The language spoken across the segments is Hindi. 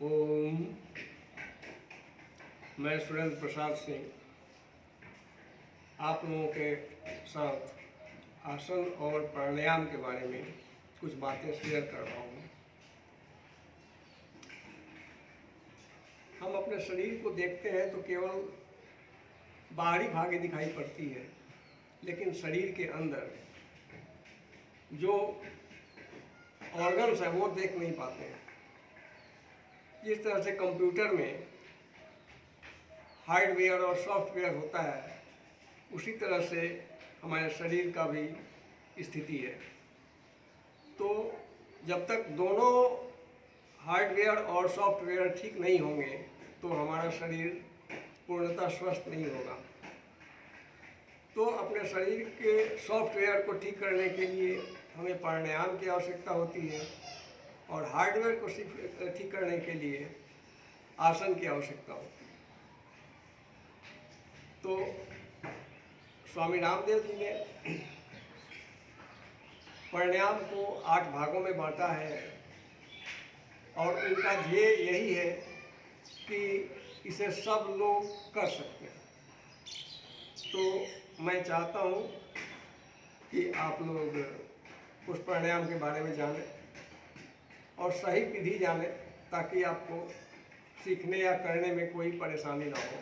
ओम। मैं सुरेंद्र प्रसाद सिंह आप लोगों के साथ आसन और प्राणायाम के बारे में कुछ बातें शेयर कर रहा हूँ। हम अपने शरीर को देखते हैं तो केवल बाहरी भागे दिखाई पड़ती है, लेकिन शरीर के अंदर जो ऑर्गन्स हैं वो देख नहीं पाते हैं। जिस तरह से कंप्यूटर में हार्डवेयर और सॉफ्टवेयर होता है, उसी तरह से हमारे शरीर का भी स्थिति है। तो जब तक दोनों हार्डवेयर और सॉफ्टवेयर ठीक नहीं होंगे तो हमारा शरीर पूर्णतः स्वस्थ नहीं होगा। तो अपने शरीर के सॉफ्टवेयर को ठीक करने के लिए हमें प्राणायाम की आवश्यकता होती है और हार्डवेयर को ठीक करने के लिए आसन की आवश्यकता होती है। तो स्वामी रामदेव जी ने प्राणायाम को 8 भागों में बांटा है और उनका ध्येय यही है कि इसे सब लोग कर सकते हैं। तो मैं चाहता हूँ कि आप लोग उस प्राणायाम के बारे में जानें और सही विधि जानें, ताकि आपको सीखने या करने में कोई परेशानी ना हो।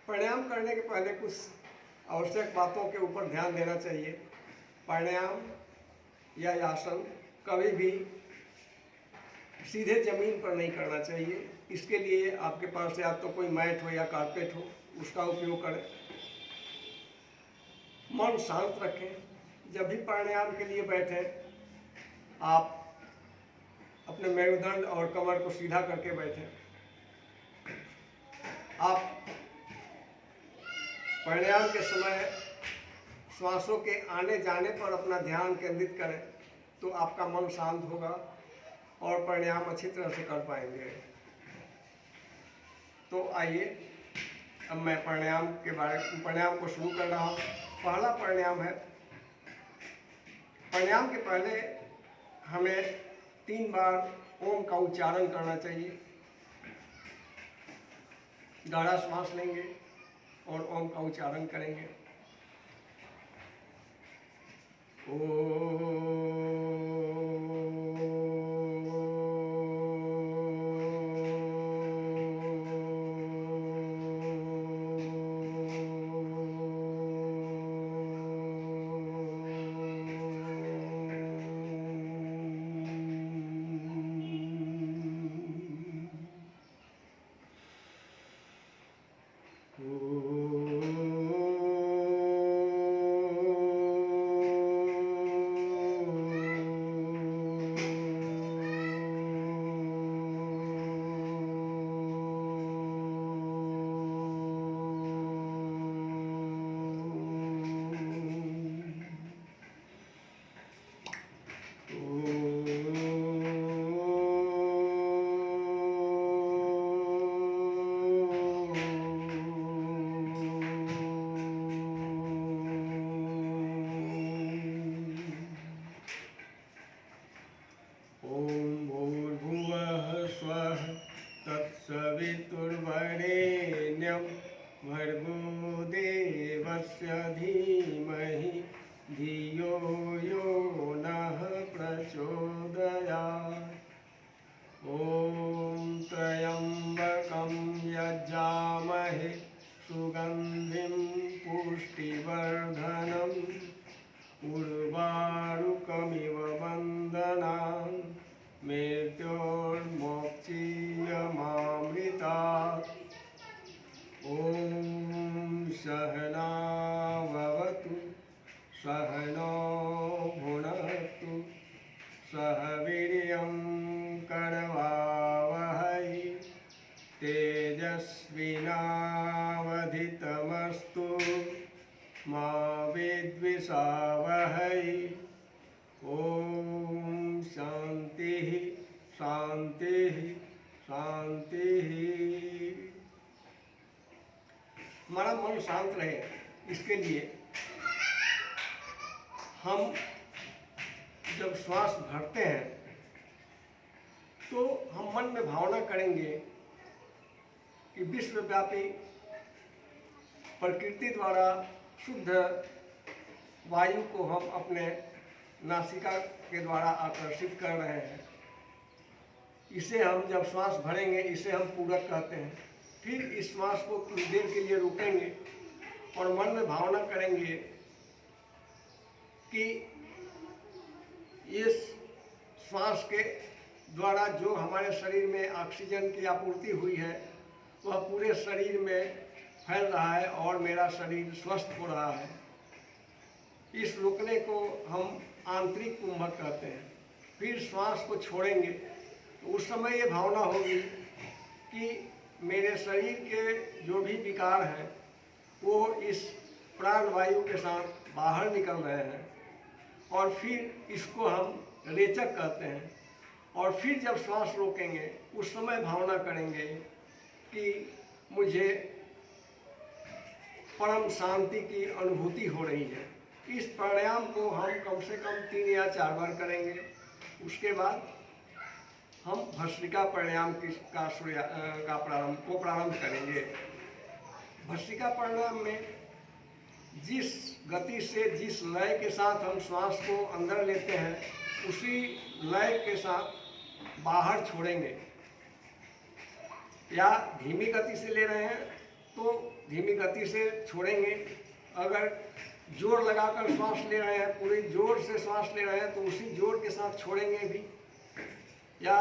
प्राणायाम करने के पहले कुछ आवश्यक बातों के ऊपर ध्यान देना चाहिए। प्राणायाम या आसन कभी भी सीधे जमीन पर नहीं करना चाहिए। इसके लिए आपके पास या तो कोई मैट हो या कारपेट हो, उसका उपयोग करें। मन शांत रखें। जब भी प्राणायाम के लिए बैठें, आप अपने मेरुदंड और कमर को सीधा करके बैठें। आप प्राणायाम के समय श्वासों के आने जाने पर अपना ध्यान केंद्रित करें, तो आपका मन शांत होगा और प्राणायाम अच्छी तरह से कर पाएंगे। तो आइए, अब मैं प्राणायाम को शुरू कर रहा हूँ। पहला प्राणायाम है। प्राणायाम के पहले हमें 3 बार ओम का उच्चारण करना चाहिए। गाढ़ा श्वास लेंगे और ओम का उच्चारण करेंगे। तत्सवितुर्वरेण्यं भर्गो देवस्य धीमहि धियो यो नः प्रचोदयात्। ॐ त्र्यम्बकं यजामहे सुगन्धिं पुष्टिवर्धनम् उर्वारुकमिव वन्दनान् मृत्योर्मोक्षीयमामृतात्। ॐ सहना भवतु सहनो भुनक्तु सह वीर्यं करवावहै तेजस्विनावधितमस्तु मा विद्विषावहै। ओम शांति शांति शांति। हमारा मन शांत रहे, इसके लिए हम जब श्वास भरते हैं तो हम मन में भावना करेंगे कि विश्वव्यापी प्रकृति द्वारा शुद्ध वायु को हम अपने नासिका के द्वारा आकर्षित कर रहे हैं। इसे हम जब श्वास भरेंगे इसे हम पूरक कहते हैं। फिर इस श्वास को कुछ देर के लिए रोकेंगे और मन में भावना करेंगे कि इस श्वास के द्वारा जो हमारे शरीर में ऑक्सीजन की आपूर्ति हुई है वह पूरे शरीर में फैल रहा है और मेरा शरीर स्वस्थ हो रहा है। इस रोकने को हम आंतरिक कुंभक कहते हैं। फिर श्वास को छोड़ेंगे तो उस समय ये भावना होगी कि मेरे शरीर के जो भी विकार हैं वो इस प्राण वायु के साथ बाहर निकल रहे हैं और फिर इसको हम रेचक कहते हैं। और फिर जब श्वास रोकेंगे उस समय भावना करेंगे कि मुझे परम शांति की अनुभूति हो रही है। इस प्राणायाम को हम कम से कम 3 या 4 बार करेंगे। उसके बाद हम भस्त्रिका प्राणायाम का प्रारंभ करेंगे। भस्त्रिका प्राणायाम में जिस गति से जिस लय के साथ हम श्वास को अंदर लेते हैं उसी लय के साथ बाहर छोड़ेंगे। या धीमी गति से ले रहे हैं तो धीमी गति से छोड़ेंगे। अगर जोर लगाकर श्वास ले रहे हैं, पूरी जोर से श्वास ले रहे हैं तो उसी जोर के साथ छोड़ेंगे भी। या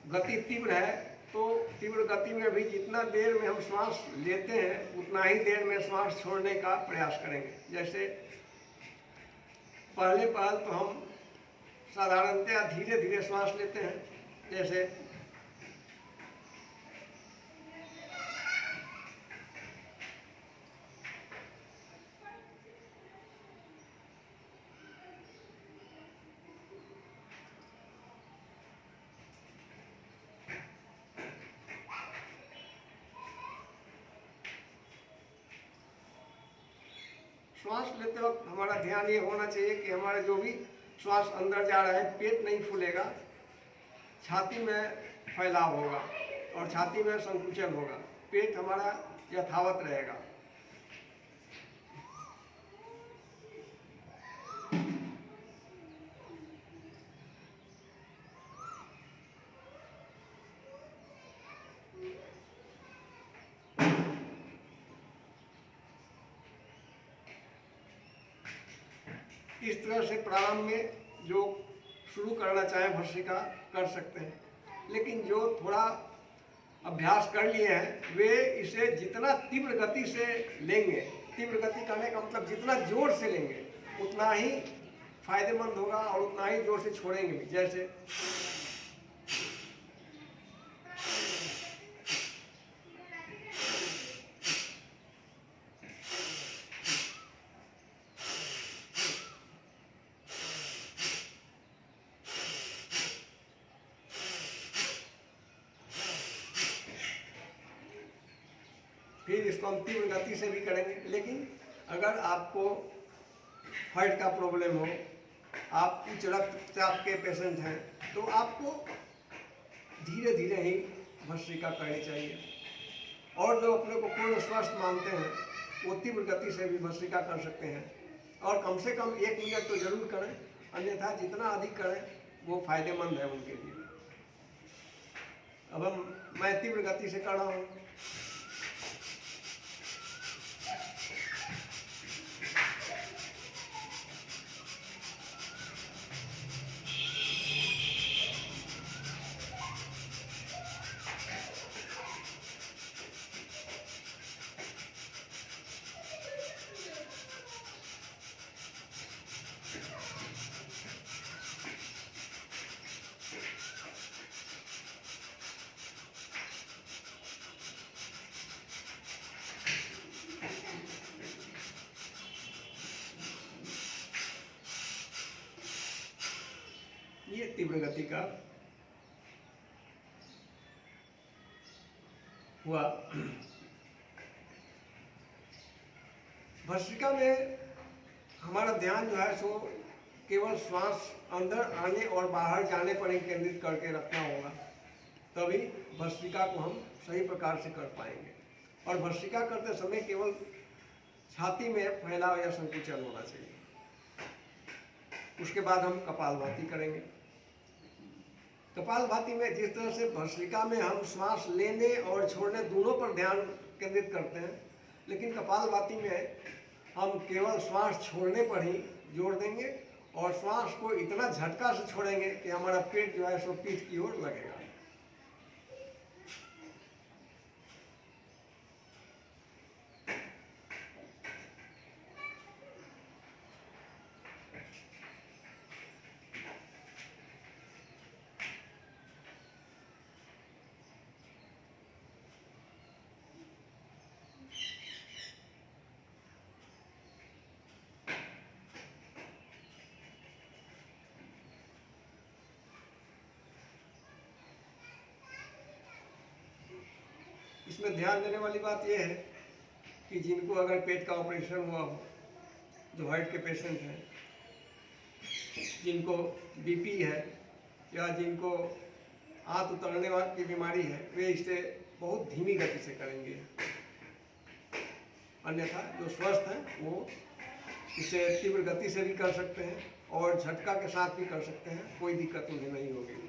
गति तीव्र है तो तीव्र गति में भी जितना देर में हम श्वास लेते हैं उतना ही देर में श्वास छोड़ने का प्रयास करेंगे। जैसे पहले तो हम साधारणतया धीरे धीरे श्वास लेते हैं। जैसे श्वास लेते वक्त हमारा ध्यान ये होना चाहिए कि हमारा जो भी श्वास अंदर जा रहा है पेट नहीं फूलेगा, छाती में फैलाव होगा और छाती में संकुचन होगा। पेट हमारा यथावत रहेगा। इस तरह से प्रारंभ में जो शुरू करना चाहें भस्त्रिका कर सकते हैं, लेकिन जो थोड़ा अभ्यास कर लिए हैं वे इसे जितना तीव्र गति से लेंगे, तीव्र गति करने का मतलब जितना जोर से लेंगे उतना ही फायदेमंद होगा और उतना ही जोर से छोड़ेंगे भी। जैसे फिर इसको हम तीव्र गति से भी करेंगे। लेकिन अगर आपको हार्ट का प्रॉब्लम हो, आप उच्च रक्तचाप के पेशेंट हैं तो आपको धीरे धीरे ही भस्त्रिका करनी चाहिए। और जो अपने को पूर्ण स्वस्थ मानते हैं वो तीव्र गति से भी भस्त्रिका कर सकते हैं और कम से कम 1 मिनट तो जरूर करें, अन्यथा जितना अधिक करें वो फायदेमंद है उनके लिए। अब मैं तीव्र गति से कर रहा हूँ। ये तीव्र गति का हुआ। भस्त्रिका में हमारा ध्यान जो है सो केवल श्वास अंदर आने और बाहर जाने पर ही केंद्रित करके रखना होगा, तभी भस्त्रिका को हम सही प्रकार से कर पाएंगे। और भस्त्रिका करते समय केवल छाती में फैलाव या संकुचन होना चाहिए। उसके बाद हम कपालभाति करेंगे। कपालभाति में जिस तरह से भस्त्रिका में हम श्वास लेने और छोड़ने दोनों पर ध्यान केंद्रित करते हैं, लेकिन कपालभाति में हम केवल श्वास छोड़ने पर ही जोर देंगे और श्वास को इतना झटका से छोड़ेंगे कि हमारा पेट जो है सो पीठ की ओर लगेगा। इसमें ध्यान देने वाली बात यह है कि जिनको अगर पेट का ऑपरेशन हुआ हो, जो हार्ट के पेशेंट हैं, जिनको बीपी है या जिनको आंत उतरने की बीमारी है, वे इसे बहुत धीमी गति से करेंगे। अन्यथा जो स्वस्थ हैं वो इसे तीव्र गति से भी कर सकते हैं और झटका के साथ भी कर सकते हैं, कोई दिक्कत उन्हें नहीं होगी।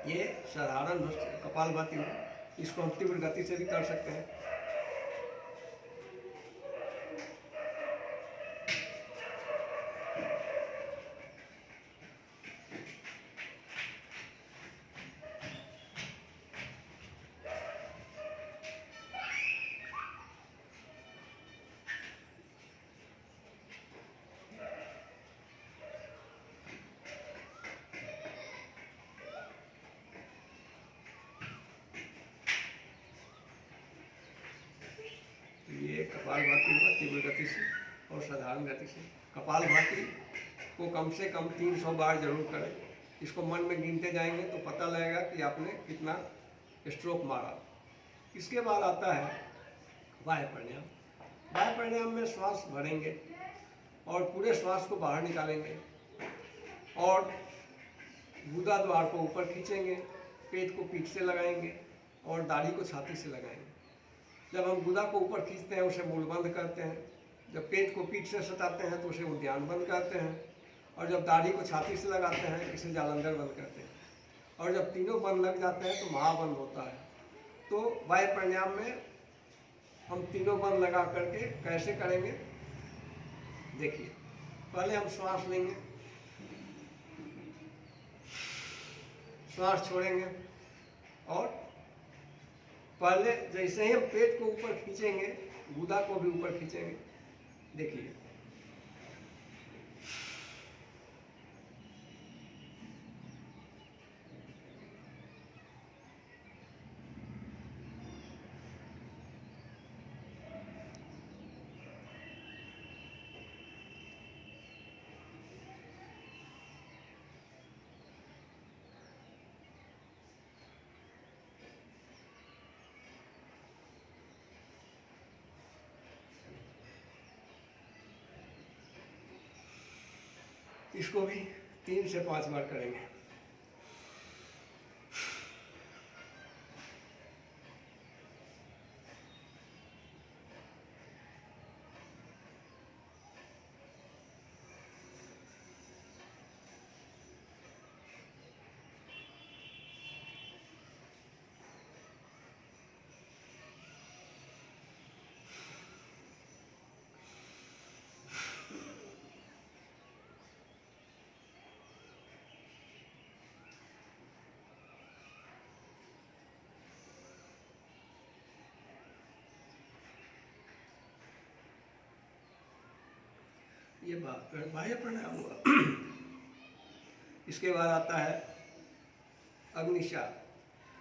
ये साधारण कपालभाति है, इसको हम तीव्र गति से भी कर सकते हैं। ये कपालभाति हुआ तीव्र गति से और साधारण गति से। कपालभाति को कम से कम 300 बार जरूर करें। इसको मन में गिनते जाएंगे तो पता लगेगा कि आपने कितना स्ट्रोक मारा। इसके बाद आता है वायु प्राणायाम। वायु प्राणायाम में श्वास भरेंगे और पूरे श्वास को बाहर निकालेंगे और गुदा द्वार को ऊपर खींचेंगे, पेट को पीठ से लगाएंगे और दाढ़ी को छाती से लगाएंगे। जब हम गुदा को ऊपर खींचते हैं उसे मूल बंद करते हैं, जब पेट को पीठ से सटाते हैं तो उसे उद्यान बंद करते हैं, और जब दाढ़ी को छाती से लगाते हैं इसे जालंधर बंद करते हैं, और जब तीनों बंद लग जाते हैं तो महाबंद होता है। तो वायु प्राणायाम में हम तीनों बंद लगा करके कैसे करेंगे देखिए। पहले हम श्वास लेंगे, श्वास छोड़ेंगे और पहले जैसे ही हम पेट को ऊपर खींचेंगे गुदा को भी ऊपर खींचेंगे। देखिए इसको भी 3 से 5 बार करेंगे। ये बाह्य प्राणायाम हुआ। इसके बाद आता है अग्निशार।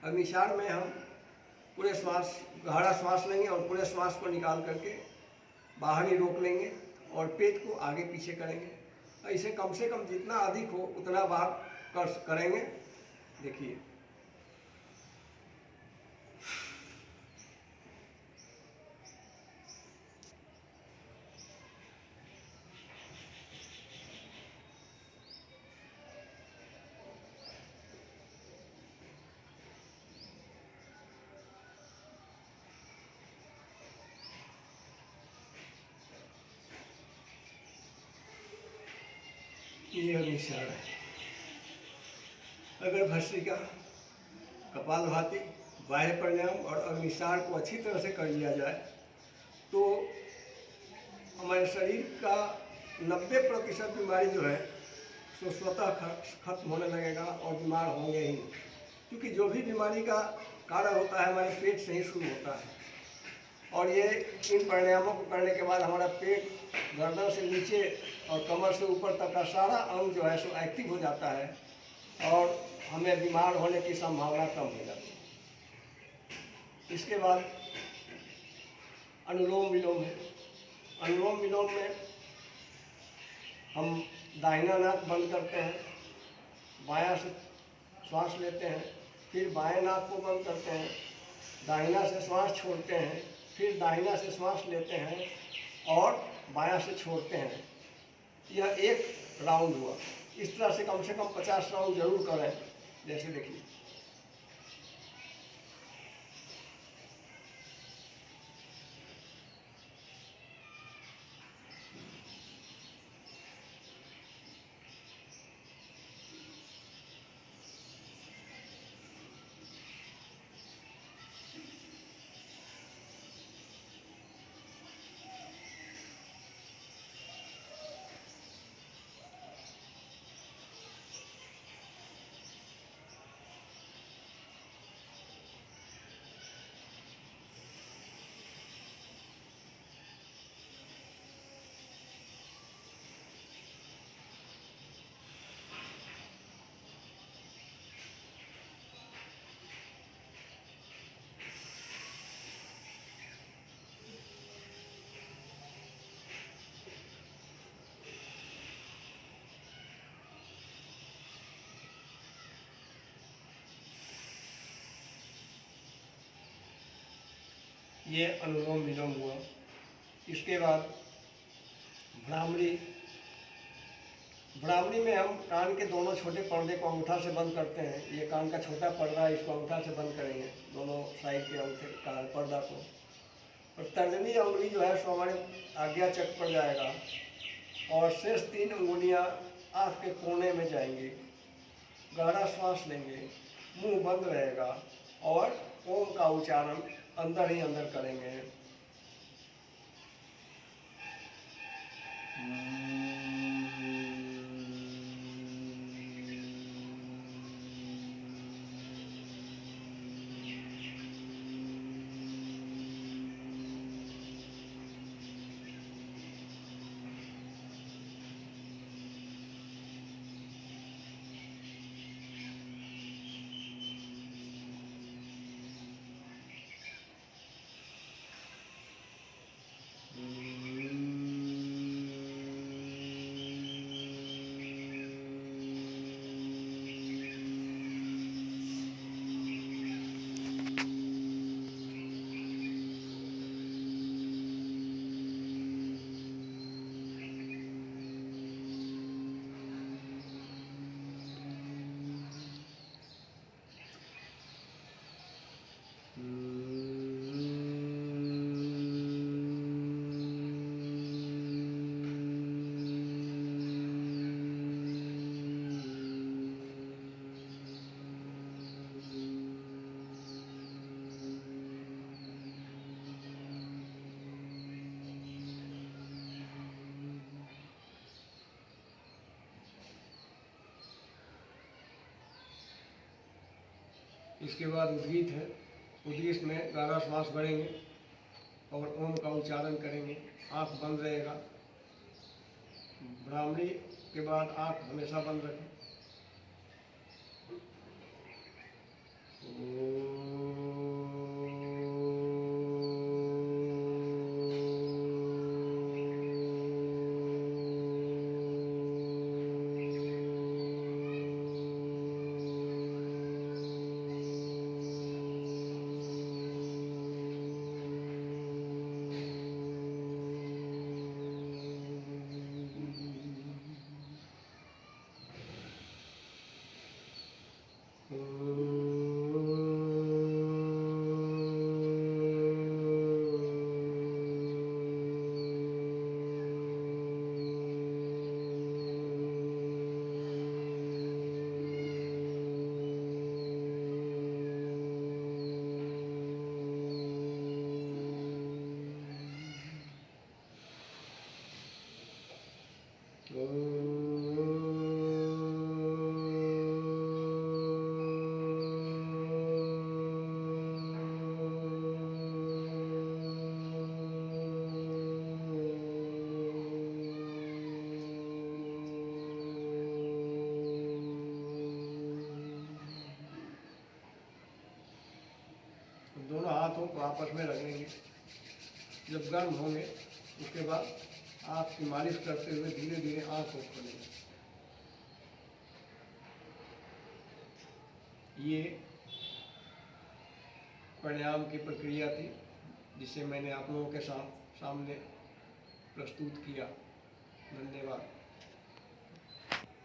अग्निशार में हम पूरे श्वास, गहरा श्वास लेंगे और पूरे श्वास को निकाल करके बाहर ही रोक लेंगे और पेट को आगे पीछे करेंगे। ऐसे कम से कम जितना अधिक हो उतना बार करेंगे। देखिए, ये अग्निशार है। अगर भस्त्रिका, कपालभाति, बाह्य प्राणायाम और अग्निशार को अच्छी तरह से कर लिया जाए तो हमारे शरीर का 90% बीमारी जो है सो स्वतः खत्म होने लगेगा और बीमार होंगे ही नहीं। क्योंकि जो भी बीमारी का कारण होता है हमारे पेट से ही शुरू होता है। और ये इन प्राणायामों को करने के बाद हमारा पेट, गर्दन से नीचे और कमर से ऊपर तक का सारा अंग जो है सो एक्टिव हो जाता है और हमें बीमार होने की संभावना कम हो जाती है। इसके बाद अनुलोम विलोम है। अनुलोम विलोम में हम दाहिना नाक बंद करते हैं, बायां से श्वास लेते हैं, फिर बाएं नाक को बंद करते हैं, दाहिना से श्वास छोड़ते हैं, फिर दाहिना से श्वास लेते हैं और बायां से छोड़ते हैं। यह एक राउंड हुआ। इस तरह से कम 50 राउंड जरूर करें। जैसे देखिए, ये अनुलोम विलोम हुआ। इसके बाद भ्रामरी। भ्रामरी में हम कान के दोनों छोटे पर्दे को अंगूठा से बंद करते हैं। ये कान का छोटा पर्दा है, इसको अंगूठा से बंद करेंगे, दोनों साइड के अंगूठे का पर्दा को। और तर्जनी उंगली जो है सो हमारे आज्ञा चक्र पर जाएगा और शेष 3 उंगलियां आँख के कोने में जाएंगी। गहरा श्वास लेंगे, मुंह बंद रहेगा और ओम का उच्चारण अंदर ही अंदर करेंगे। इसके बाद उद्गीत है। उद्गीत में गहरा श्वास भरेंगे और ओम का उच्चारण करेंगे। आँख बंद रहेगा। भ्रामरी के बाद आँख हमेशा बंद रखें। दोनों हाथों को आपस में रगड़ेंगे। जब गर्म होंगे उसके बाद आँख की मालिश करते हुए धीरे धीरे आँख को खोलेंगे। ये प्राणायाम की प्रक्रिया थी जिसे मैंने आप लोगों के सामने प्रस्तुत किया। धन्यवाद।